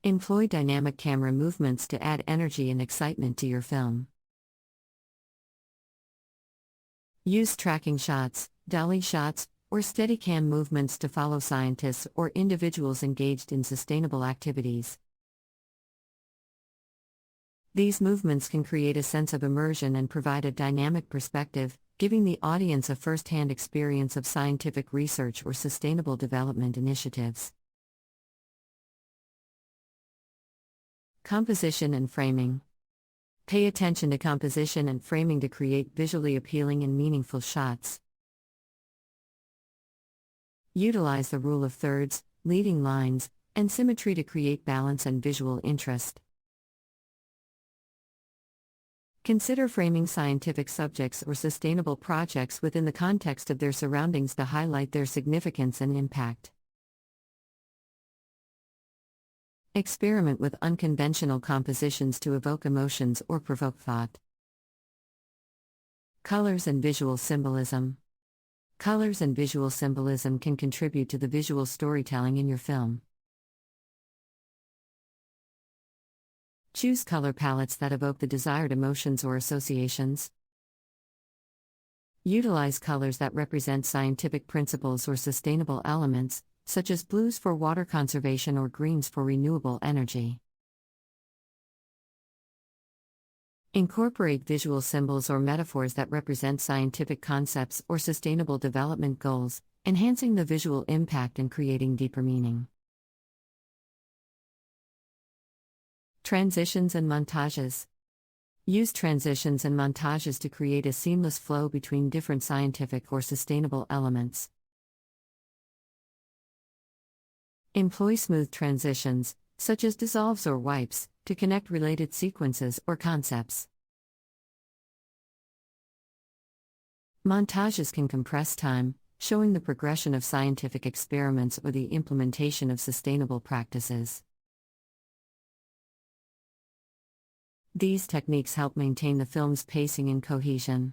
Employ dynamic camera movements to add energy and excitement to your film. Use tracking shots, dolly shots, or Steadicam movements to follow scientists or individuals engaged in sustainable activities. These movements can create a sense of immersion and provide a dynamic perspective, giving the audience a first-hand experience of scientific research or sustainable development initiatives. Composition and framing. Pay attention to composition and framing to create visually appealing and meaningful shots. Utilize the rule of thirds, leading lines, and symmetry to create balance and visual interest. Consider framing scientific subjects or sustainable projects within the context of their surroundings to highlight their significance and impact. Experiment with unconventional compositions to evoke emotions or provoke thought. Colors and visual symbolism. Colors and visual symbolism can contribute to the visual storytelling in your film. Choose color palettes that evoke the desired emotions or associations. Utilize colors that represent scientific principles or sustainable elements, such as blues for water conservation or greens for renewable energy. Incorporate visual symbols or metaphors that represent scientific concepts or sustainable development goals, enhancing the visual impact and creating deeper meaning. Transitions and montages. Use transitions and montages to create a seamless flow between different scientific or sustainable elements. Employ smooth transitions, such as dissolves or wipes, to connect related sequences or concepts. Montages can compress time, showing the progression of scientific experiments or the implementation of sustainable practices. These techniques help maintain the film's pacing and cohesion.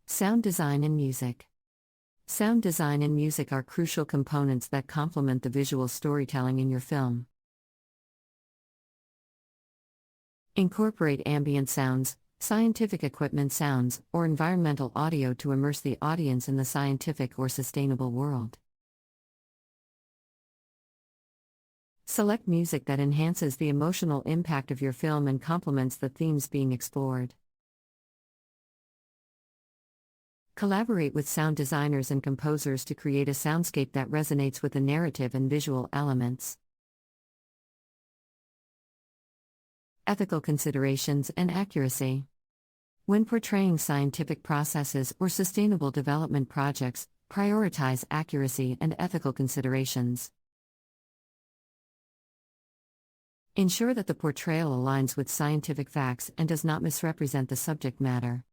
Sound design and music. Sound design and music are crucial components that complement the visual storytelling in your film. Incorporate ambient sounds, scientific equipment sounds, or environmental audio to immerse the audience in the scientific or sustainable world. Select music that enhances the emotional impact of your film and complements the themes being explored. Collaborate with sound designers and composers to create a soundscape that resonates with the narrative and visual elements. Ethical considerations and accuracy. When portraying scientific processes or sustainable development projects, prioritize accuracy and ethical considerations. Ensure that the portrayal aligns with scientific facts and does not misrepresent the subject matter.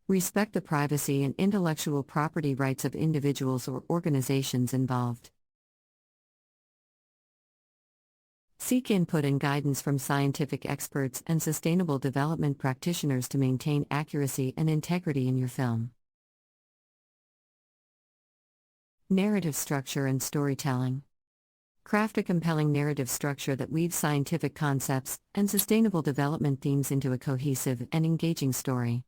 Respect the privacy and intellectual property rights of individuals or organizations involved. Seek input and guidance from scientific experts and sustainable development practitioners to maintain accuracy and integrity in your film. Narrative structure and storytelling. Craft a compelling narrative structure that weaves scientific concepts and sustainable development themes into a cohesive and engaging story.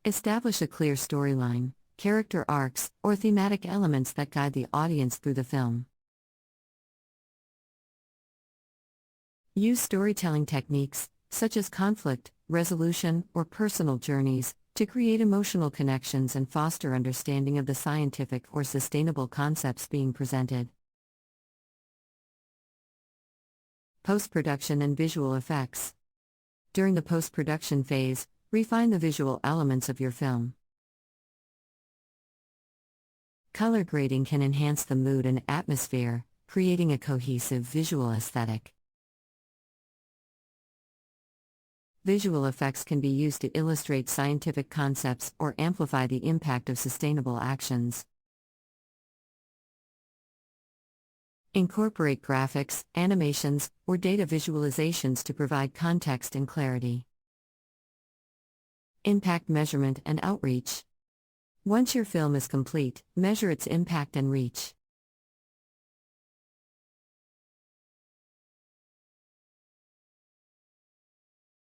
Establish a clear storyline, character arcs, or thematic elements that guide the audience through the film. Use storytelling techniques, such as conflict, resolution, or personal journeys, to create emotional connections and foster understanding of the scientific or sustainable concepts being presented. Post-production and visual effects. During the post-production phase, refine the visual elements of your film. Color grading can enhance the mood and atmosphere, creating a cohesive visual aesthetic. Visual effects can be used to illustrate scientific concepts or amplify the impact of sustainable actions. Incorporate graphics, animations, or data visualizations to provide context and clarity. Impact measurement and outreach. Once your film is complete, measure its impact and reach.